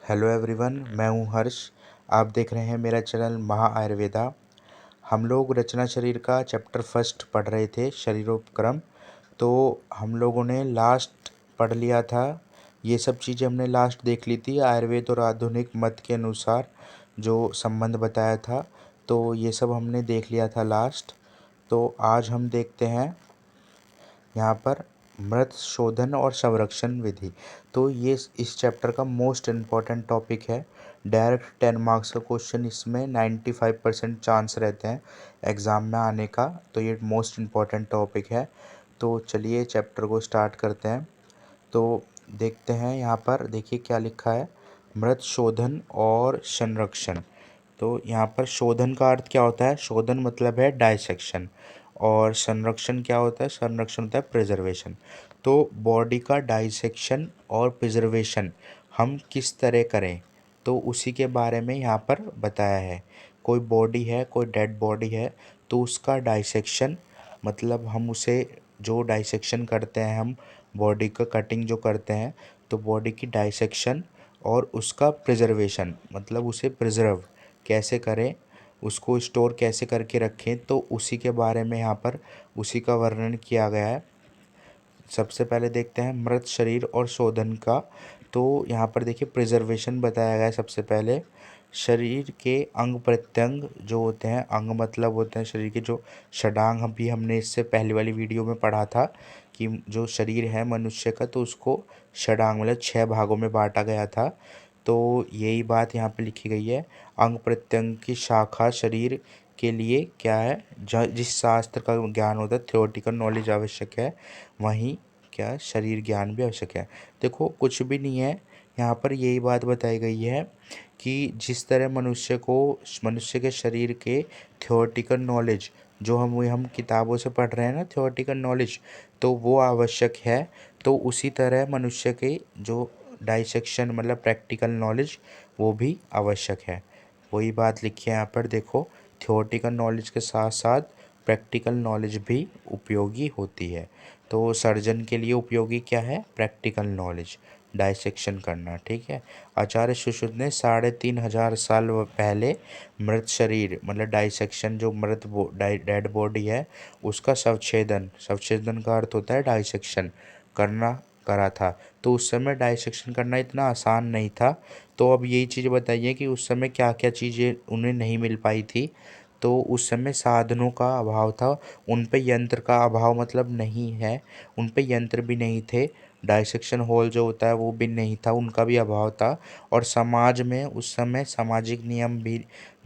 Hello everyone, मैं हूं हर्ष। आप देख रहे हैं मेरा चैनल महा आयुर्वेदा। हम लोग रचना शरीर का चैप्टर फर्स्ट पढ़ रहे थे, शरीरोपक्रम। तो हम लोगों ने लास्ट पढ़ लिया था। ये सब चीज़ें हमने लास्ट देख ली थी, आयुर्वेद और आधुनिक मत के अनुसार जो संबंध बताया था। तो ये सब हमने देख लिया था लास्ट। तो आज हम देखते हैं यहाँ पर मृत शोधन और संरक्षण विधि। तो ये इस चैप्टर का मोस्ट इम्पॉर्टेंट टॉपिक है। डायरेक्ट 10 मार्क्स का क्वेश्चन इसमें 95% चांस रहते हैं एग्ज़ाम में आने का। तो ये मोस्ट इम्पॉर्टेंट टॉपिक है। तो चलिए चैप्टर को स्टार्ट करते हैं। तो देखते हैं, यहाँ पर देखिए क्या लिखा है, मृत शोधन और संरक्षण। तो यहाँ पर शोधन का अर्थ क्या होता है? शोधन मतलब है डाइसेक्शन, और संरक्षण क्या होता है? संरक्षण होता है प्रिजर्वेशन। तो बॉडी का डाइसेक्शन और प्रिजर्वेशन हम किस तरह करें, तो उसी के बारे में यहाँ पर बताया है। कोई बॉडी है, कोई डेड बॉडी है, तो उसका डाइसेक्शन मतलब हम उसे जो डाइसेक्शन करते हैं, हम बॉडी का कटिंग जो करते हैं, तो बॉडी की डाइसेक्शन और उसका प्रिजर्वेशन मतलब उसे प्रिजर्व कैसे करें, उसको स्टोर कैसे करके रखें, तो उसी के बारे में यहाँ पर उसी का वर्णन किया गया है। सबसे पहले देखते हैं मृत शरीर और शोधन का। तो यहाँ पर देखिए प्रिजर्वेशन बताया गया है। सबसे पहले शरीर के अंग प्रत्यंग जो होते हैं, अंग मतलब होते हैं शरीर के जो षडांग, अभी हमने इससे पहले वाली वीडियो में पढ़ा था कि जो शरीर है मनुष्य का, तो उसको षडांग मतलब 6 भागों में बांटा गया था। तो यही बात यहाँ पे लिखी गई है। अंग प्रत्यंग की शाखा शरीर के लिए क्या है, जिस शास्त्र का ज्ञान होता है, थ्योरेटिकल नॉलेज आवश्यक है, वहीं क्या शरीर ज्ञान भी आवश्यक है। देखो कुछ भी नहीं है, यहाँ पर यही बात बताई गई है कि जिस तरह मनुष्य के शरीर के थ्योरेटिकल नॉलेज जो हम किताबों से पढ़ रहे हैं ना, थ्योरेटिकल नॉलेज, तो वो आवश्यक है। तो उसी तरह मनुष्य के जो डाइसेक्शन मतलब प्रैक्टिकल नॉलेज, वो भी आवश्यक है। वही बात लिखी है यहाँ पर, देखो थ्योरेटिकल नॉलेज के साथ साथ प्रैक्टिकल नॉलेज भी उपयोगी होती है। तो सर्जन के लिए उपयोगी क्या है? प्रैक्टिकल नॉलेज, डाइसेक्शन करना। ठीक है। आचार्य सुश्रुत ने 3500 साल पहले मृत शरीर मतलब डाइसेक्शन, जो मृत डेड बॉडी है, उसका शवछेदन, शवछेदन का अर्थ होता है डाइसेक्शन करना, करा था। तो उस समय डाइसेक्शन करना इतना आसान नहीं था। तो अब यही चीज़ बताइए कि उस समय क्या क्या चीज़ें उन्हें नहीं मिल पाई थी। तो उस समय साधनों का अभाव था, उन पे यंत्र का अभाव मतलब नहीं है, उन पे यंत्र भी नहीं थे। डाइसेक्शन हॉल जो होता है वो भी नहीं था, उनका भी अभाव था। और समाज में उस समय सामाजिक नियम भी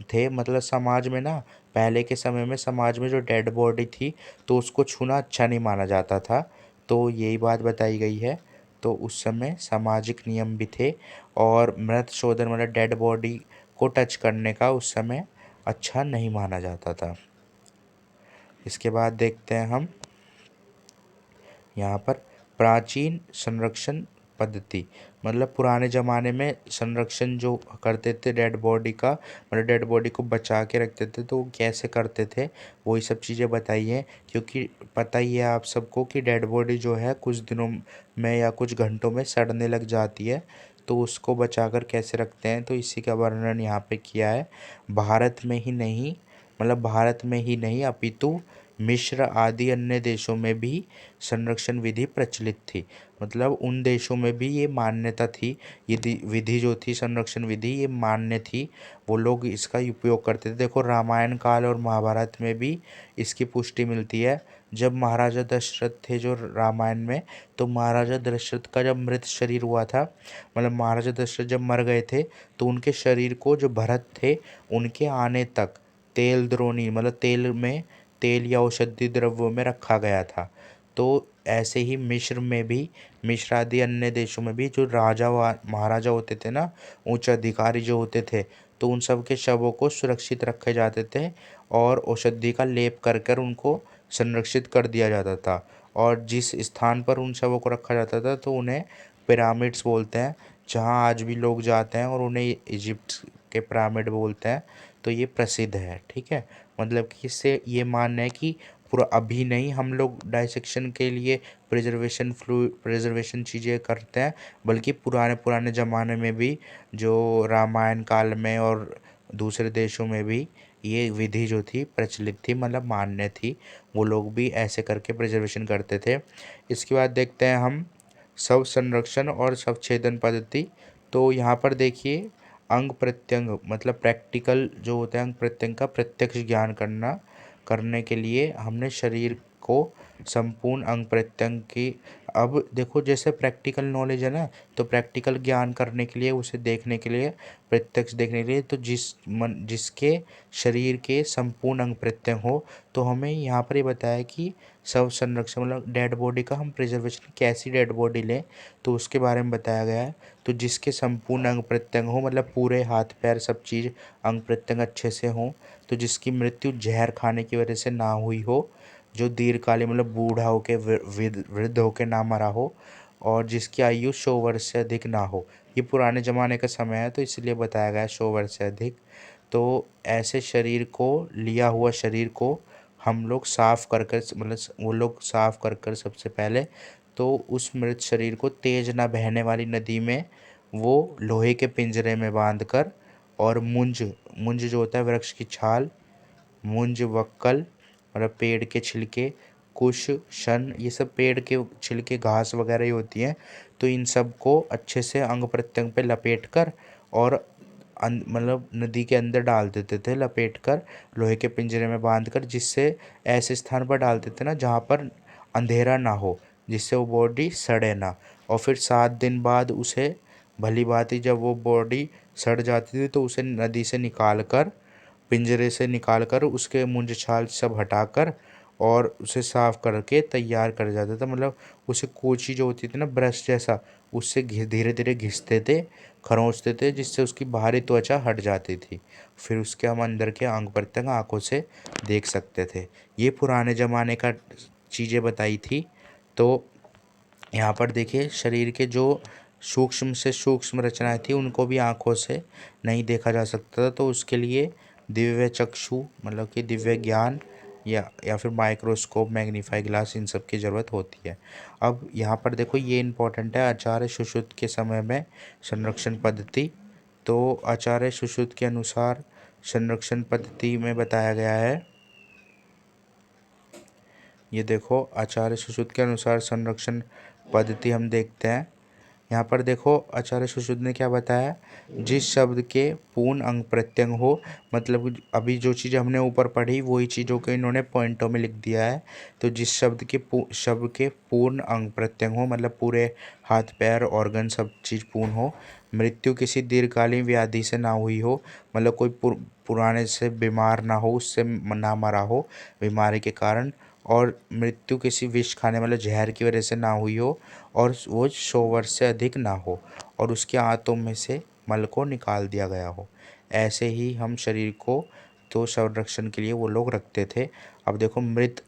थे, मतलब समाज में ना, पहले के समय में समाज में जो डेड बॉडी थी, तो उसको छूना अच्छा नहीं माना जाता था। तो यही बात बताई गई है। तो उस समय सामाजिक नियम भी थे, और मृत शोधन मतलब डेड बॉडी को टच करने का उस समय अच्छा नहीं माना जाता था। इसके बाद देखते हैं हम यहाँ पर प्राचीन संरक्षण पद्धति, मतलब पुराने ज़माने में संरक्षण जो करते थे डेड बॉडी का, मतलब डेड बॉडी को बचा के रखते थे, तो वो कैसे करते थे, वही सब चीज़ें बताई हैं। क्योंकि पता ही है आप सबको कि डेड बॉडी जो है कुछ दिनों में या कुछ घंटों में सड़ने लग जाती है। तो उसको बचाकर कैसे रखते हैं, तो इसी का वर्णन यहाँ पे किया है। भारत में ही नहीं, मतलब भारत में ही नहीं अपितु मिस्र आदि अन्य देशों में भी संरक्षण विधि प्रचलित थी। मतलब उन देशों में भी ये मान्यता थी, ये विधि जो थी संरक्षण विधि, ये मान्य थी, वो लोग इसका उपयोग करते थे। देखो रामायण काल और महाभारत में भी इसकी पुष्टि मिलती है। जब महाराजा दशरथ थे जो रामायण में, तो महाराजा दशरथ का जब मृत शरीर हुआ था, मतलब महाराजा दशरथ जब मर गए थे, तो उनके शरीर को जो भरत थे उनके आने तक तेल द्रोणी मतलब तेल में, तेल या औषधि द्रव्यों में रखा गया था। तो ऐसे ही मिस्र में भी, मिस्र आदि अन्य देशों में भी जो राजा व महाराजा होते थे ना, उच्च अधिकारी जो होते थे, तो उन सब के शवों को सुरक्षित रखे जाते थे, और औषधि का लेप कर कर उनको संरक्षित कर दिया जाता था। और जिस स्थान पर उन शवों को रखा जाता था, तो उन्हें पिरामिड्स बोलते हैं, जहाँ आज भी लोग जाते हैं, और उन्हें इजिप्ट के पिरामिड बोलते हैं। तो ये प्रसिद्ध है। ठीक है। मतलब कि इससे ये मानना है कि पूरा अभी नहीं हम लोग डाइसेक्शन के लिए प्रिजर्वेशन चीज़ें करते हैं, बल्कि पुराने पुराने ज़माने में भी जो रामायण काल में और दूसरे देशों में भी ये विधि जो थी प्रचलित थी, मतलब मान्य थी। वो लोग भी ऐसे करके प्रिजर्वेशन करते थे। इसके बाद देखते हैं हम शव संरक्षण और शवछेदन पद्धति। तो यहाँ पर देखिए अंग प्रत्यंग मतलब प्रैक्टिकल जो होता है अंग प्रत्यंग का प्रत्यक्ष ज्ञान करने के लिए हमने शरीर को संपूर्ण अंग प्रत्यंग की, अब देखो जैसे प्रैक्टिकल नॉलेज है ना, तो प्रैक्टिकल ज्ञान करने के लिए उसे देखने के लिए प्रत्यक्ष देखने के लिए तो जिसके शरीर के संपूर्ण अंग प्रत्यंग हो, तो हमें यहाँ पर ये बताया कि शव संरक्षण मतलब डेड बॉडी का हम प्रिजर्वेशन कैसी डेड बॉडी लें, तो उसके बारे में बताया गया है। तो जिसके संपूर्ण अंग प्रत्यंग हो मतलब पूरे हाथ पैर सब चीज़ अंग प्रत्यंग अच्छे से हों, तो जिसकी मृत्यु जहर खाने की वजह से ना हुई हो, जो दीर्घकालीन मतलब बूढ़ा होके वृद्ध होके ना मरा हो, और जिसकी आयु 100 वर्ष से अधिक ना हो। ये पुराने ज़माने का समय है तो इसलिए बताया गया है 100 वर्ष से अधिक। तो ऐसे शरीर को लिया हुआ शरीर को हम लोग साफ कर कर मतलब वो लोग साफ कर कर सबसे पहले तो उस मृत शरीर को तेज ना बहने वाली नदी में वो लोहे के पिंजरे में बांध कर, और मुंज मुंज जो होता है वृक्ष की छाल, मुंज वक्कल मतलब पेड़ के छिलके, कुश शन ये सब पेड़ के छिलके घास वगैरह ही होती हैं, तो इन सब को अच्छे से अंग प्रत्यंग पे लपेट कर और मतलब नदी के अंदर डाल देते थे लपेट कर लोहे के पिंजरे में बांध कर, जिससे ऐसे स्थान पर डालते थे ना जहाँ पर अंधेरा ना हो, जिससे वो बॉडी सड़े ना। और फिर 7 दिन बाद उसे भली भांति जब वो बॉडी सड़ जाती थी तो उसे नदी से निकाल कर पिंजरे से निकाल कर उसके मुंज छाल सब हटाकर और उसे साफ करके तैयार कर जाता था, मतलब उसे कोची जो होती थी ना ब्रश जैसा, उससे धीरे धीरे घिसते थे, खरोंचते थे, जिससे उसकी बाहरी त्वचा हट जाती थी। फिर उसके हम अंदर के अंग प्रत्यंग आंखों से देख सकते थे। ये पुराने ज़माने का चीज़ें बताई थी। तो यहाँ पर देखिए शरीर के जो सूक्ष्म से सूक्ष्म रचनाएं थी उनको भी आंखों से नहीं देखा जा सकता था, तो उसके लिए दिव्य चक्षु मतलब कि दिव्य ज्ञान या फिर माइक्रोस्कोप मैग्नीफाई ग्लास इन सब की ज़रूरत होती है। अब यहाँ पर देखो ये इम्पोर्टेंट है आचार्य सुश्रुत के समय में संरक्षण पद्धति। तो आचार्य सुश्रुत के अनुसार संरक्षण पद्धति में बताया गया है, ये देखो आचार्य सुश्रुत के अनुसार संरक्षण पद्धति हम देखते हैं। यहाँ पर देखो आचार्य सुश्रुत ने क्या बताया, जिस शब्द के पूर्ण अंग प्रत्यंग हो, मतलब अभी जो चीज़ हमने ऊपर पढ़ी वही चीज़ों को इन्होंने पॉइंटों में लिख दिया है। तो जिस शब्द के पूर्ण अंग प्रत्यंग हो मतलब पूरे हाथ पैर ऑर्गन सब चीज़ पूर्ण हो, मृत्यु किसी दीर्घकालीन व्याधि से ना हुई हो, मतलब कोई पुराने से बीमार ना हो, उससे ना मरा हो बीमारी के कारण, और मृत्यु किसी विष खाने मतलब जहर की वजह से ना हुई हो, और वो 100 वर्ष से अधिक ना हो, और उसके आंतों में से मल को निकाल दिया गया हो। ऐसे ही हम शरीर को तो संरक्षण के लिए वो लोग रखते थे। अब देखो मृत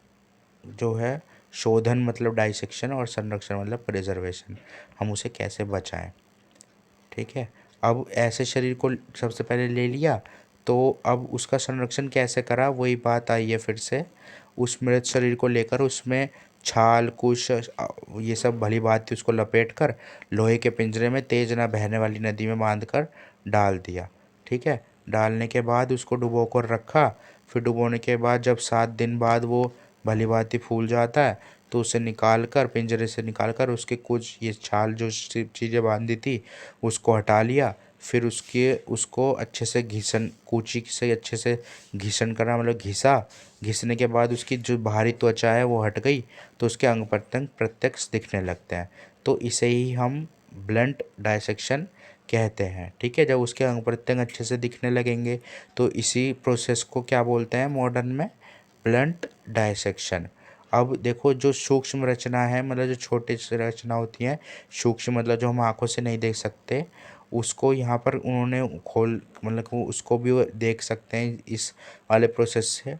जो है शोधन मतलब डाइसेक्शन और संरक्षण मतलब प्रिजर्वेशन, हम उसे कैसे बचाएं। ठीक है, अब ऐसे शरीर को सबसे पहले ले लिया, तो अब उसका संरक्षण कैसे करा वही बात आई है फिर से। उस मृत शरीर को लेकर उसमें छाल कुश ये सब भली भांति उसको लपेट कर लोहे के पिंजरे में तेज ना बहने वाली नदी में बांध कर डाल दिया। ठीक है, डालने के बाद उसको डुबो कर रखा। फिर डुबोने के बाद जब 7 दिन बाद वो भली भांति फूल जाता है, तो उसे निकाल कर पिंजरे से निकाल कर उसके कुछ ये छाल जो चीज़ें बांधी थी उसको हटा लिया। फिर उसको अच्छे से घिसन कूची से अच्छे से घिसन करा मतलब घिसा। घिसने के बाद उसकी जो बाहरी त्वचा है वो हट गई, तो उसके अंग प्रत्यंग प्रत्यक्ष दिखने लगते हैं। तो इसे ही हम ब्लंट डायसेक्शन कहते हैं। ठीक है, जब उसके अंग प्रत्यंग अच्छे से दिखने लगेंगे तो इसी प्रोसेस को क्या बोलते हैं मॉडर्न में, ब्लंट डायसेक्शन। अब देखो जो सूक्ष्म रचना है मतलब जो छोटी सी रचना होती हैं, सूक्ष्म मतलब जो हम आंखों से नहीं देख सकते, उसको यहाँ पर उन्होंने खोल मतलब को उसको भी वो देख सकते हैं इस वाले प्रोसेस से।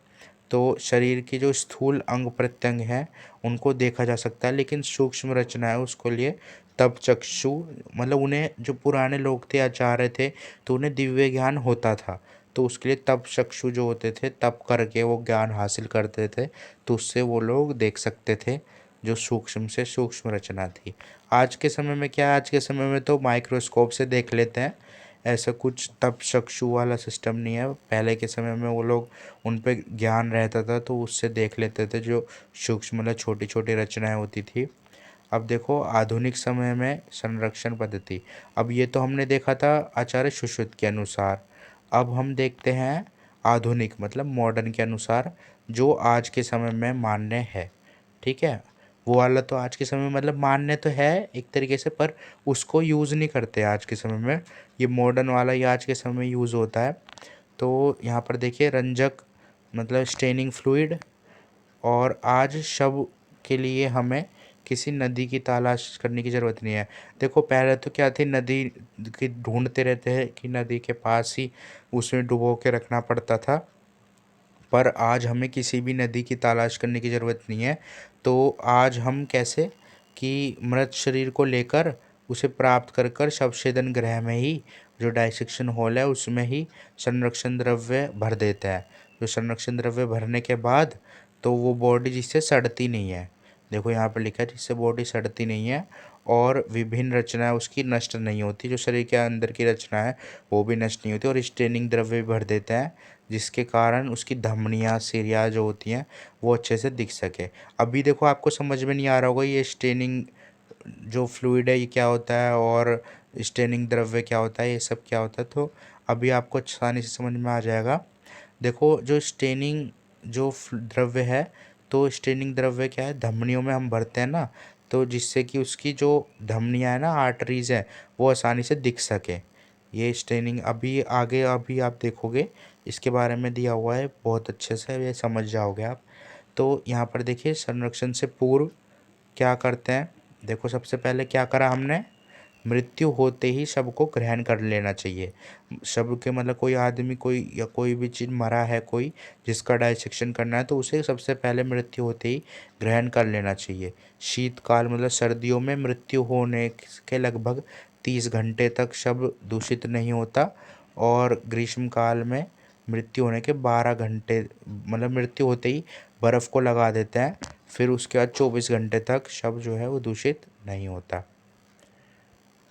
तो शरीर की जो स्थूल अंग प्रत्यंग हैं उनको देखा जा सकता है, लेकिन सूक्ष्म रचना है उसको लिए तब चक्षु मतलब उन्हें जो पुराने लोग थे आचार्य थे तो उन्हें दिव्य ज्ञान होता था, तो तो उसके लिए तप चक्षु जो होते थे, तप करके वो ज्ञान हासिल करते थे, तो उससे वो लोग देख सकते थे जो सूक्ष्म से सूक्ष्म रचना थी। आज के समय में क्या है, आज के समय में तो माइक्रोस्कोप से देख लेते हैं, ऐसा कुछ तप चक्षु वाला सिस्टम नहीं है। पहले के समय में वो लोग, उन पे ज्ञान रहता था तो उससे देख लेते थे जो सूक्ष्म मतलब छोटी छोटी रचनाएं होती थी। अब देखो आधुनिक समय में संरक्षण पद्धति। अब ये तो हमने देखा था आचार्य सुश्रुत के अनुसार। अब हम देखते हैं आधुनिक मतलब मॉडर्न के अनुसार, जो आज के समय में मान्य है। ठीक है, वो वाला तो आज के समय में मतलब मान्य तो है एक तरीके से, पर उसको यूज़ नहीं करते आज के समय में। ये मॉडर्न वाला ही आज के समय में यूज़ होता है। तो यहाँ पर देखिए रंजक मतलब स्टेनिंग फ्लूइड। और आज शव के लिए हमें किसी नदी की तलाश करने की ज़रूरत नहीं है। देखो पहले तो क्या थी, नदी की ढूंढते रहते हैं कि नदी के पास ही उसमें डुबो के रखना पड़ता था, पर आज हमें किसी भी नदी की तलाश करने की ज़रूरत नहीं है। तो आज हम कैसे कि मृत शरीर को लेकर उसे प्राप्त कर कर शवछेदन गृह में ही, जो डाइसेक्शन हॉल है उसमें ही संरक्षण द्रव्य भर देते हैं। जो संरक्षण द्रव्य भरने के बाद तो वो बॉडी जिससे सड़ती नहीं है, देखो यहाँ पर लिखा है जिससे बॉडी सड़ती नहीं है, और विभिन्न रचनाएं उसकी नष्ट नहीं होती, जो शरीर के अंदर की रचना है वो भी नष्ट नहीं होती, और स्टेनिंग द्रव्य भी भर देते हैं, जिसके कारण उसकी धमनियाँ सिरिया जो होती हैं वो अच्छे से दिख सके। अभी देखो आपको समझ में नहीं आ रहा होगा ये स्टेनिंग जो फ्लूइड है ये क्या होता है, और स्टेनिंग द्रव्य क्या होता है, ये सब क्या होता है, तो अभी आपको आसानी से समझ में आ जाएगा। देखो जो स्टेनिंग जो द्रव्य है, तो स्टेनिंग द्रव्य क्या है, धमनियों में हम भरते हैं ना, तो जिससे कि उसकी जो धमनियाँ है ना, आर्टरीज है, वो आसानी से दिख सके। ये स्टेनिंग अभी आगे अभी आप देखोगे इसके बारे में दिया हुआ है, बहुत अच्छे से ये समझ जाओगे आप। तो यहाँ पर देखिए संरक्षण से पूर्व क्या करते हैं। देखो सबसे पहले क्या करा हमने, मृत्यु होते ही शव को ग्रहण कर लेना चाहिए। शव के मतलब कोई आदमी कोई या कोई भी चीज़ मरा है कोई, जिसका डाइसेक्शन करना है, तो उसे सबसे पहले मृत्यु होते ही ग्रहण कर लेना चाहिए। शीतकाल मतलब सर्दियों में मृत्यु होने के लगभग 30 घंटे तक शव दूषित नहीं होता, और ग्रीष्म काल में मृत्यु होने के 12 घंटे मतलब मृत्यु होते ही बर्फ़ को लगा देते हैं, फिर उसके बाद 24 घंटे तक शव जो है वो दूषित नहीं होता।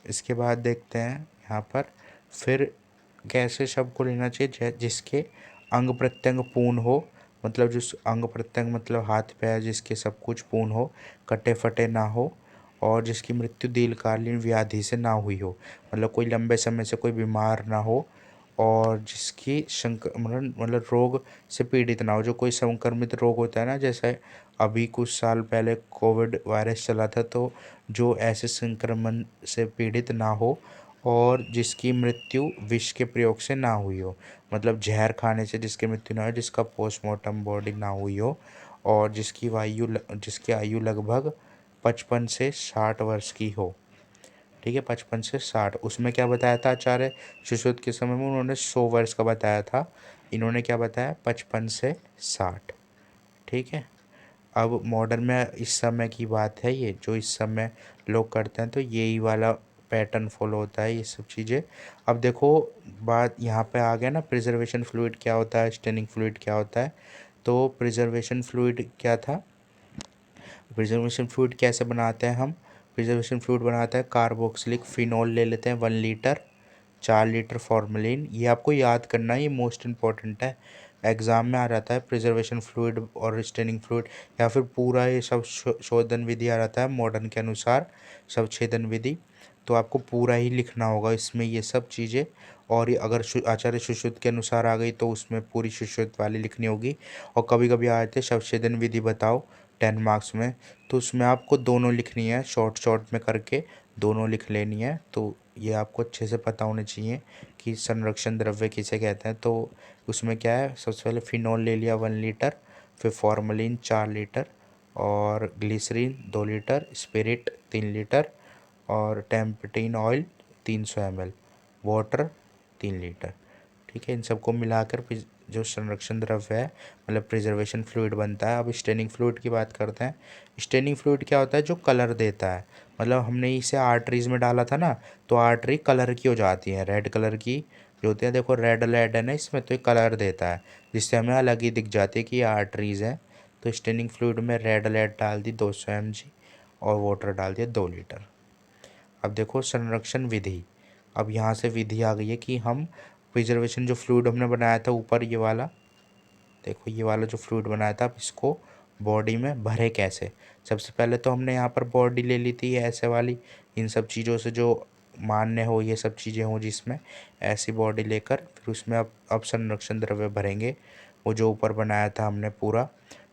इसके बाद देखते हैं यहाँ पर फिर कैसे शव को लेना चाहिए, जिसके अंग प्रत्यंग पूर्ण हो, मतलब जिस अंग प्रत्यंग मतलब हाथ पैर जिसके सब कुछ पूर्ण हो, कटे फटे ना हो, और जिसकी मृत्यु दीर्घकालीन व्याधि से ना हुई हो, मतलब कोई लंबे समय से कोई बीमार ना हो, और जिसकी मतलब रोग से पीड़ित ना हो, जो कोई संक्रमित रोग होता है ना, जैसे अभी कुछ साल पहले कोविड वायरस चला था, तो जो ऐसे संक्रमण से पीड़ित ना हो, और जिसकी मृत्यु विष के प्रयोग से ना हुई हो, मतलब जहर खाने से जिसकी मृत्यु ना हो, जिसका पोस्टमार्टम बॉडी ना हुई हो, और जिसकी आयु लगभग 55 से 60 वर्ष की हो। ठीक है, 55 से 60। उसमें क्या बताया था आचार्य सुश्रुत के समय में, उन्होंने 100 वर्ष का बताया था, इन्होंने क्या बताया 55 से 60। ठीक है, अब मॉडर्न में इस समय की बात है, ये जो इस समय लोग करते हैं, तो यही वाला पैटर्न फॉलो होता है ये सब चीज़ें। अब देखो बात यहाँ पे आ गया ना, प्रिजर्वेशन फ्लूइड क्या होता है, स्टेनिंग फ्लूइड क्या होता है। तो प्रिजर्वेशन फ्लूइड क्या था, प्रिजर्वेशन फ्लूइड कैसे बनाते हैं हम, प्रिजर्वेशन फ्लूइड बनाते हैं कार्बोक्सिलिक फिनॉल ले लेते हैं 1 लीटर, 4 लीटर फॉर्मेलिन, ये आपको याद करना है, ये मोस्ट इम्पॉर्टेंट है, एग्ज़ाम में आ जाता है प्रिजर्वेशन फ्लूइड और स्टेनिंग फ्लूइड, या फिर पूरा ये सब शोधन विधि आ जाता है मॉडर्न के अनुसार, सब छेदन विधि, तो आपको पूरा ही लिखना होगा इसमें ये सब चीज़ें। और ये अगर आचार्य सुश्रुत के अनुसार आ गई तो उसमें पूरी सुश्रुत वाली लिखनी होगी। और कभी कभी आ जाते शवछेदन विधि बताओ 10 मार्क्स में, तो उसमें आपको दोनों लिखनी है, शॉर्ट शॉर्ट में करके दोनों लिख लेनी है। तो ये आपको अच्छे से पता होने चाहिए कि संरक्षण द्रव्य किसे कहते हैं। तो उसमें क्या है, सबसे पहले फिनॉल ले लिया 1 लीटर, फिर फॉर्मलिन 4 लीटर, और ग्लिसरीन 2 लीटर, स्पिरिट 3 लीटर, और टेम्पटिन ऑयल 300 ml, वाटर 3 लीटर। ठीक है, इन सबको मिलाकर जो संरक्षण द्रव्य है मतलब प्रिजर्वेशन फ्लूइड बनता है। अब स्टेनिंग फ्लूइड की बात करते हैं। स्टेनिंग फ्लूइड क्या होता है, जो कलर देता है, मतलब हमने इसे आर्टरीज में डाला था ना, तो आर्टरी कलर की हो जाती है, रेड कलर की जो होती है, देखो रेड रेड है ना इसमें, तो ये कलर देता है जिससे हमें अलग ही दिख जाती है कि ये आर्टरीज हैं। तो स्टेनिंग फ्लूइड में रेड रेड डाल दी 200 mg और वाटर डाल दिया 2 लीटर। अब देखो संरक्षण विधि। अब यहाँ से विधि आ गई है कि हम प्रिजर्वेशन जो फ्लूइड हमने बनाया था ऊपर, ये वाला देखो, ये वाला जो फ्लूइड बनाया था, अब इसको बॉडी में भरे कैसे। सबसे पहले तो हमने यहाँ पर बॉडी ले ली थी ऐसे वाली, इन सब चीज़ों से जो मान्य हो, ये सब चीज़ें हों जिसमें, ऐसी बॉडी लेकर फिर उसमें अब संरक्षण द्रव्य भरेंगे। वो जो ऊपर बनाया था हमने पूरा,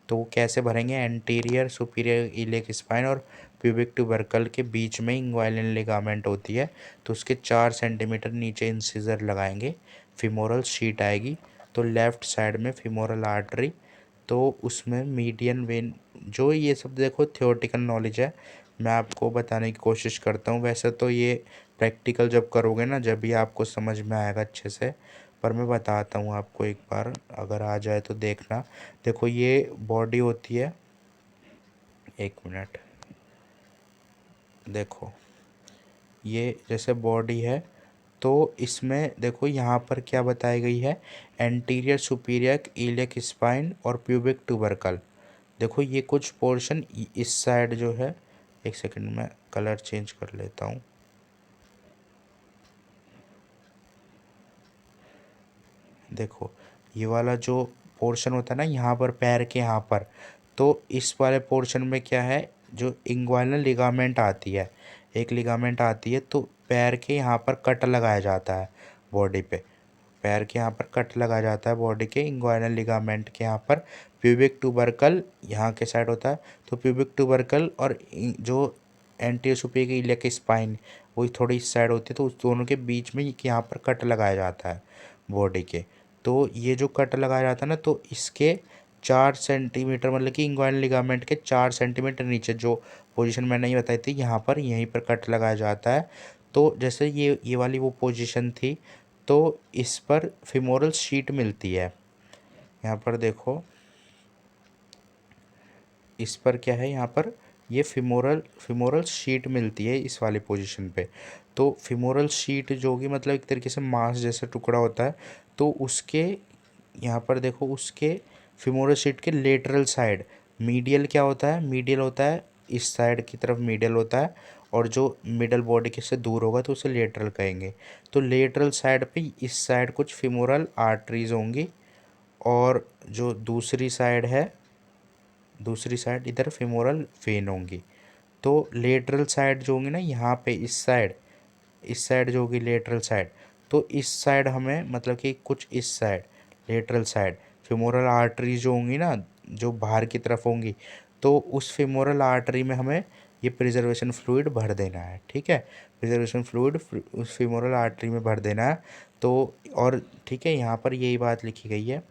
तो वो कैसे भरेंगे, एंटीरियर सुपीरियर इलियक स्पाइन और प्यूबिक ट्यूबरकल के बीच में इंग्वाइलिन लिगामेंट होती है, तो उसके 4 सेंटीमीटर नीचे इंसिजर लगाएंगे, फिमोरल शीट आएगी। तो लेफ़्ट साइड में फिमोरल आर्टरी, तो उसमें मीडियन वेन, जो ये सब देखो थियोरेटिकल नॉलेज है, मैं आपको बताने की कोशिश करता हूँ। वैसे तो ये प्रैक्टिकल जब करोगे ना, जब भी आपको समझ में आएगा अच्छे से, पर मैं बताता हूँ आपको एक बार, अगर आ जाए तो देखना। देखो ये बॉडी होती है, 1 मिनट, देखो ये जैसे बॉडी है, तो इसमें देखो यहाँ पर क्या बताई गई है, एंटीरियर सुपीरियर इलियक स्पाइन और प्यूबिक ट्यूबरकल। देखो ये कुछ पोर्शन इस साइड जो है, एक सेकंड में कलर चेंज कर लेता हूँ। देखो ये वाला जो पोर्शन होता है ना यहाँ पर, पैर के यहाँ पर, तो इस वाले पोर्शन में क्या है, जो इंग्वाइनल लिगामेंट आती है, एक लिगामेंट आती है, तो पैर के यहाँ पर कट लगाया जाता है बॉडी पे, पैर के यहाँ पर कट लगाया जाता है बॉडी के इंग्वाइनल लिगामेंट के यहाँ पर। प्यूबिक ट्यूबरकल यहाँ के साइड होता है, तो प्यूबिक ट्यूबरकल और जो एंटीरियर सुपीरियर इलियक स्पाइन, वही थोड़ी इस साइड होती है, तो उस दोनों के बीच में यहाँ पर कट लगाया जाता है बॉडी के। तो ये जो कट लगाया जाता है ना, तो इसके 4 सेंटीमीटर, मतलब कि इंग्वाइनल लिगामेंट के 4 सेंटीमीटर नीचे, जो पोजीशन मैंने नहीं बताई थी, यहाँ पर यहीं पर कट लगाया जाता है। तो जैसे ये वाली वो पोजीशन थी, तो इस पर फिमोरल शीट मिलती है। यहाँ पर देखो, इस पर क्या है, यहाँ पर ये फिमोरल शीट मिलती है इस वाली पोजीशन पे। तो फिमोरल शीट जो होगी, मतलब एक तरीके से मांस जैसा टुकड़ा होता है, तो उसके यहाँ पर देखो, उसके फिमोरल शीट के लेटरल साइड मीडियल क्या होता है, मीडियल होता है, इस साइड की तरफ मीडियल होता है, और जो मिडल बॉडी के से दूर होगा तो उसे लेटरल कहेंगे। तो लेटरल साइड पे इस साइड कुछ फिमोरल आर्टरीज होंगी, और जो दूसरी साइड है, दूसरी साइड इधर फिमोरल वेन होंगी। तो लेटरल साइड जो होंगी ना यहाँ पे, इस साइड जो होगी लेटरल साइड, तो इस साइड हमें, मतलब कि कुछ इस side lateral side femoral artery जो होंगी ना, जो बाहर की तरफ होंगी, तो उस फिमोरल आर्टरी में हमें ये प्रिजर्वेशन फ्लूइड भर देना है। ठीक है, प्रिजर्वेशन फ्लूइड उस फिमोरल आर्टरी में भर देना है। तो और ठीक है, यहाँ पर यही बात लिखी गई है,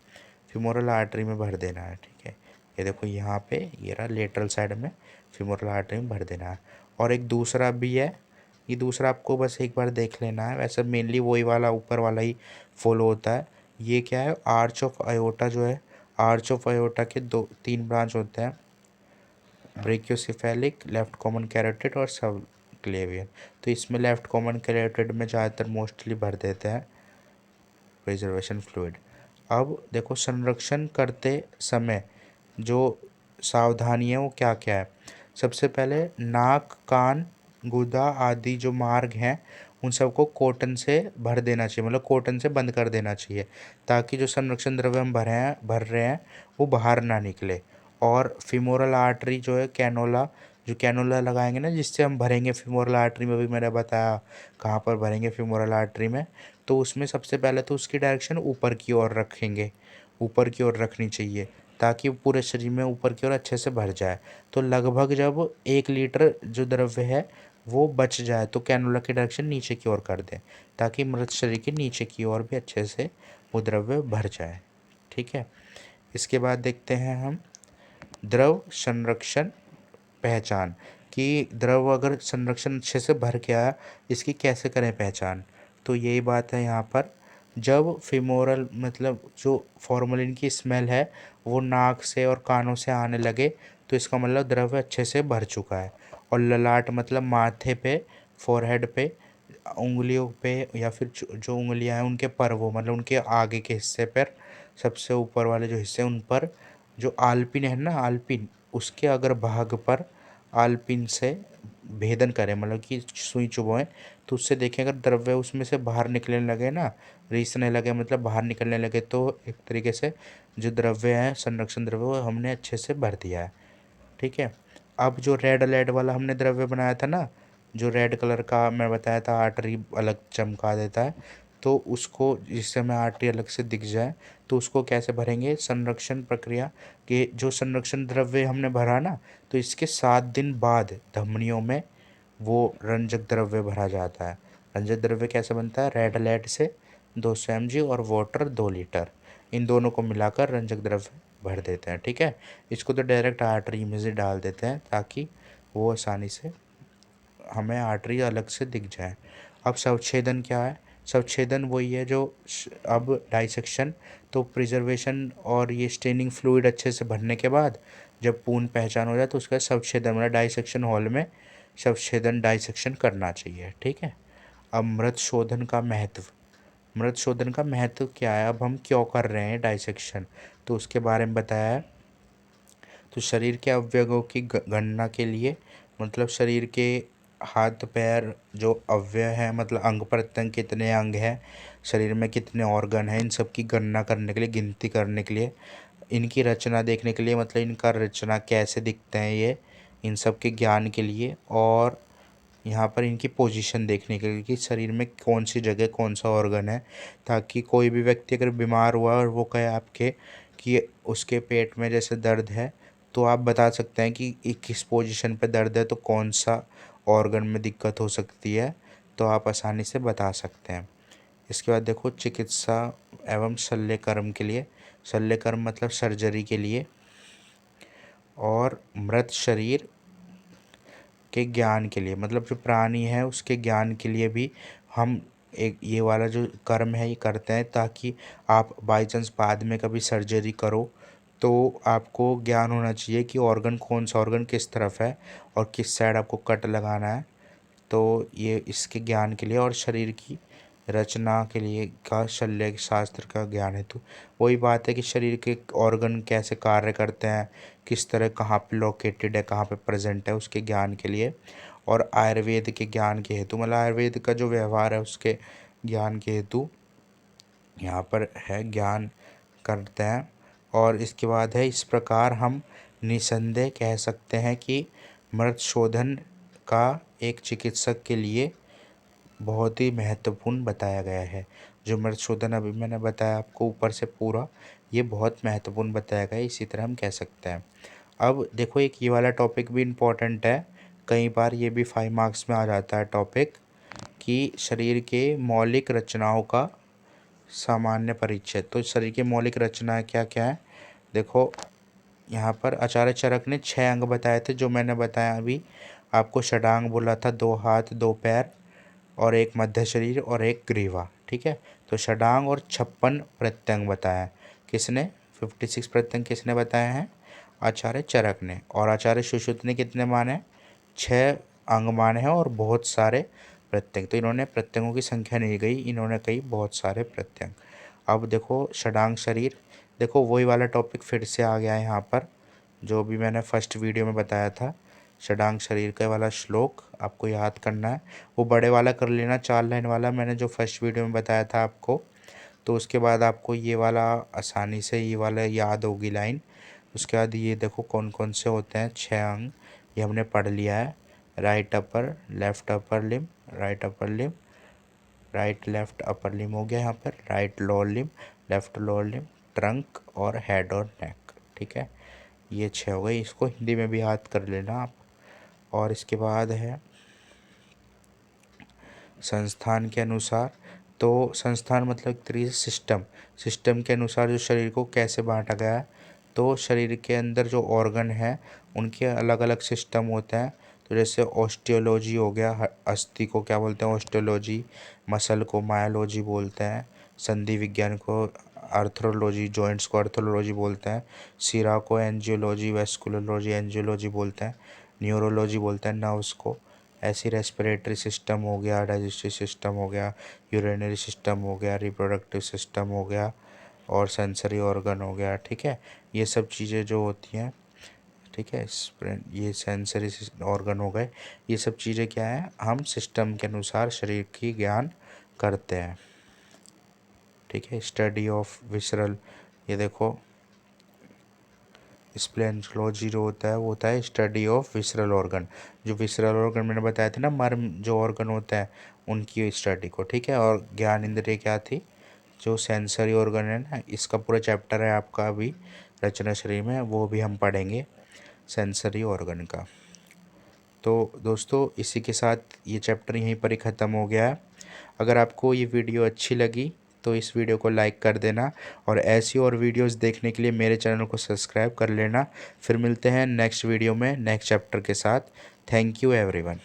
फिमोरल आर्टरी में भर देना है। ठीक है, ये देखो यहाँ पे ये रहा, लेटरल साइड में फिमोरल आर्टरी में भर देना है। और एक दूसरा भी है, ये दूसरा आपको बस एक बार देख लेना है, वैसे मेनली वही वाला ऊपर वाला ही फॉलो होता है। ये क्या है, आर्च ऑफ आयोटा जो है, आर्च ऑफ आयोटा के 2-3 ब्रांच होते हैं, ब्रेकियोसेफेलिक, लेफ्ट कॉमन कैरोटिड और सब क्लेवियन। तो इसमें लेफ्ट कॉमन कैरोटिड में ज़्यादातर मोस्टली भर देते हैं प्रिजर्वेशन फ्लूइड। अब देखो संरक्षण करते समय जो सावधानियाँ वो क्या क्या है। सबसे पहले नाक, कान, गुदा आदि जो मार्ग हैं, उन सबको कॉटन से भर देना चाहिए, मतलब कॉटन से बंद कर देना चाहिए, ताकि जो संरक्षण द्रव्य हम भर रहे हैं वो बाहर ना निकले। और फीमोरल आर्टरी जो है, कैनोला, जो कैनोला लगाएंगे ना, जिससे हम भरेंगे फीमोरल आर्टरी में, भी मैंने बताया कहाँ पर भरेंगे फीमोरल आर्टरी में, तो उसमें सबसे पहले तो उसकी डायरेक्शन ऊपर की ओर रखेंगे, ऊपर की ओर रखनी चाहिए, ताकि वो पूरे शरीर में ऊपर की ओर अच्छे से भर जाए। तो लगभग जब 1 लीटर जो द्रव्य है वो बच जाए, तो कैनुला की डायरेक्शन नीचे की ओर कर दें, ताकि मृत शरीर के नीचे की ओर भी अच्छे से वो द्रव्य भर जाए। ठीक है, इसके बाद देखते हैं हम द्रव संरक्षण पहचान, कि द्रव अगर संरक्षण अच्छे से भर के आया, इसकी कैसे करें पहचान। तो यही बात है यहाँ पर, जब फिमोरल, मतलब जो फॉर्मलिन की स्मेल है वो नाक से और कानों से आने लगे, तो इसका मतलब द्रव्य अच्छे से भर चुका है। और ललाट, मतलब माथे पे, फोरहेड पे उंगलियों पे या फिर जो उंगलियां हैं उनके पर्वों मतलब उनके आगे के हिस्से पर, सबसे ऊपर वाले जो हिस्से उन पर जो आलपिन है ना, आलपिन उसके अगर भाग पर आलपिन से भेदन करें, मतलब कि सुई चुभोएं, तो उससे देखें अगर द्रव्य उसमें से बाहर निकलने लगे ना, रिसने लगे मतलब बाहर निकलने लगे, तो एक तरीके से जो द्रव्य है, संरक्षण द्रव्य, वो हमने अच्छे से भर दिया है। ठीक है। अब जो रेड लेड वाला हमने द्रव्य बनाया था ना, जो रेड कलर का मैं बताया था आर्टरी अलग चमका देता है, तो उसको जिससे हमें आर्टरी अलग से दिख जाए, तो उसको कैसे भरेंगे, संरक्षण प्रक्रिया के जो संरक्षण द्रव्य हमने भरा ना, तो इसके 7 दिन बाद धमनियों में वो रंजक द्रव्य भरा जाता है। रंजक द्रव्य कैसे बनता है, रेड लेड से 200 mg और वाटर 2 लीटर, इन दोनों को मिलाकर रंजक द्रव्य भर देते हैं। ठीक है। इसको तो डायरेक्ट आर्टरी में से डाल देते हैं ताकि वो आसानी से हमें आर्टरी अलग से दिख जाए। अब शवछेदन क्या है, शवछेदन वही है जो अब डाइसेक्शन, तो प्रिजर्वेशन और ये स्टेनिंग फ्लूइड अच्छे से भरने के बाद जब पूर्ण पहचान हो जाए तो उसका शवछेदन मतलब डाइसेक्शन हॉल में शवछेदन डाइसेक्शन करना चाहिए। ठीक है। अब मृत शोधन का महत्व, मृत शोधन का महत्व क्या है, अब हम क्यों कर रहे हैं डाइसेक्शन, तो उसके बारे में बताया है। तो शरीर के अवयवों की गणना के लिए, मतलब शरीर के हाथ पैर जो अवयव हैं, मतलब अंग प्रत्यंग कितने अंग हैं, शरीर में कितने ऑर्गन हैं, इन सब की गणना करने के लिए, गिनती करने के लिए, इनकी रचना देखने के लिए, मतलब इनका रचना कैसे दिखते हैं ये, इन सब के ज्ञान के लिए, और यहाँ पर इनकी पोजीशन देखने के लिए कि शरीर में कौन सी जगह कौन सा ऑर्गन है, ताकि कोई भी व्यक्ति अगर बीमार हुआ और वो कहे आपके कि उसके पेट में जैसे दर्द है, तो आप बता सकते हैं कि किस पोजीशन पे दर्द है, तो कौन सा ऑर्गन में दिक्कत हो सकती है, तो आप आसानी से बता सकते हैं। इसके बाद देखो चिकित्सा एवं शल्यकर्म के लिए, शल्यकर्म मतलब सर्जरी के लिए, और मृत शरीर के ज्ञान के लिए, मतलब जो प्राणी है उसके ज्ञान के लिए भी हम एक ये वाला जो कर्म है ये करते हैं, ताकि आप बाई चांस बाद में कभी सर्जरी करो तो आपको ज्ञान होना चाहिए कि ऑर्गन कौन सा ऑर्गन किस तरफ है और किस साइड आपको कट लगाना है। तो ये इसके ज्ञान के लिए और शरीर की रचना के लिए का शल्य शास्त्र का ज्ञान है। तो वही बात है कि शरीर के ऑर्गन कैसे कार्य करते हैं, किस तरह कहाँ पे लोकेटेड है, कहाँ पे प्रेजेंट है, उसके ज्ञान के लिए, और आयुर्वेद के ज्ञान के हेतु, मतलब आयुर्वेद का जो व्यवहार है उसके ज्ञान के हेतु यहाँ पर है, ज्ञान करते हैं। और इसके बाद है, इस प्रकार हम निसंदेह कह सकते हैं कि मृत शोधन का एक चिकित्सक के लिए बहुत ही महत्वपूर्ण बताया गया है। जो मृत शोधन अभी मैंने बताया आपको ऊपर से पूरा, ये बहुत महत्वपूर्ण बताया गया है, इसी तरह हम कह सकते हैं। अब देखो एक ये वाला टॉपिक भी इम्पोर्टेंट है, कई बार ये भी 5 मार्क्स में आ जाता है टॉपिक, कि शरीर के मौलिक रचनाओं का सामान्य परिचय। तो शरीर की मौलिक रचनाएं क्या क्या है, देखो यहाँ पर आचार्य चरक ने 6 अंग बताए थे, जो मैंने बताया अभी आपको, षडांग बोला था, 2 हाथ 2 पैर और एक मध्य शरीर और एक ग्रीवा। ठीक है। तो षडांग और 56 प्रत्यंग बताया किसने, 56 प्रत्यंग किसने बताए हैं, आचार्य चरक ने। और आचार्य सुश्रुत ने कितने माने, 6 अंग माने हैं और बहुत सारे प्रत्यंग। तो इन्होंने प्रत्यंगों की संख्या नहीं कही, इन्होंने कही बहुत सारे प्रत्यंग। अब देखो षडांग शरीर, देखो वही वाला टॉपिक फिर से आ गया है यहाँ पर, जो भी मैंने फर्स्ट वीडियो में बताया था, षडांग शरीर का वाला श्लोक आपको याद करना है। वो बड़े वाला कर लेना, 4 लाइन वाला, मैंने जो फर्स्ट वीडियो में बताया था आपको, तो उसके बाद आपको ये वाला आसानी से ये वाला याद होगी लाइन। उसके बाद ये देखो कौन कौन से होते हैं 6 अंग, ये हमने पढ़ लिया है। राइट अपर, लेफ्ट अपर लिम, राइट अपर लिम, राइट लेफ्ट अपर लिम हो गया यहाँ पर, right lower limb, left lower limb, trunk और हेड और नेक। ठीक है। ये 6 हो गई, इसको हिंदी में भी याद कर लेना आप। और इसके बाद है संस्थान के अनुसार, तो संस्थान मतलब एक तरीके से सिस्टम, सिस्टम के अनुसार जो शरीर को कैसे बांटा गया है, तो शरीर के अंदर जो ऑर्गन है उनके अलग अलग सिस्टम होते हैं। तो जैसे ऑस्टियोलॉजी हो गया, अस्थि को क्या बोलते हैं, ऑस्टियोलॉजी, मसल को मायोलॉजी बोलते हैं, संधि विज्ञान को आर्थ्रोलॉजी, जॉइंट्स को आर्थ्रोलॉजी बोलते हैं, सिरा को एंजियोलॉजी, वेस्कुलरलॉजी एंजियोलॉजी बोलते हैं, न्यूरोलॉजी बोलते हैं नर्व्स को, ऐसी रेस्पिरेटरी सिस्टम हो गया, डाइजेस्टिव सिस्टम हो गया, यूरिनरी सिस्टम हो गया, रिप्रोडक्टिव सिस्टम हो गया और सेंसरी ऑर्गन हो गया। ठीक है, ये सब चीज़ें जो होती हैं, ठीक है, ये सेंसरी ऑर्गन हो गए, ये सब चीज़ें क्या है, हम सिस्टम के अनुसार शरीर की ज्ञान करते हैं। ठीक है, स्टडी ऑफ विसरल, ये देखो स्प्लेन्क्लॉजी जो होता है वो होता है स्टडी ऑफ विसरल ऑर्गन। जो विसरल ऑर्गन मैंने बताया था ना, मर्म जो ऑर्गन होता है उनकी स्टडी को। ठीक है, और ज्ञान इंद्रिय क्या थी, जो सेंसरी ऑर्गन है ना, इसका पूरा चैप्टर है आपका अभी रचना शरीर में, वो भी हम पढ़ेंगे सेंसरी ऑर्गन का। तो दोस्तों इसी के साथ ये चैप्टर यहीं पर ही ख़त्म हो गया है। अगर आपको ये वीडियो अच्छी लगी तो इस वीडियो को लाइक कर देना और ऐसी और वीडियोस देखने के लिए मेरे चैनल को सब्सक्राइब कर लेना। फिर मिलते हैं नेक्स्ट वीडियो में नेक्स्ट चैप्टर के साथ। Thank you everyone.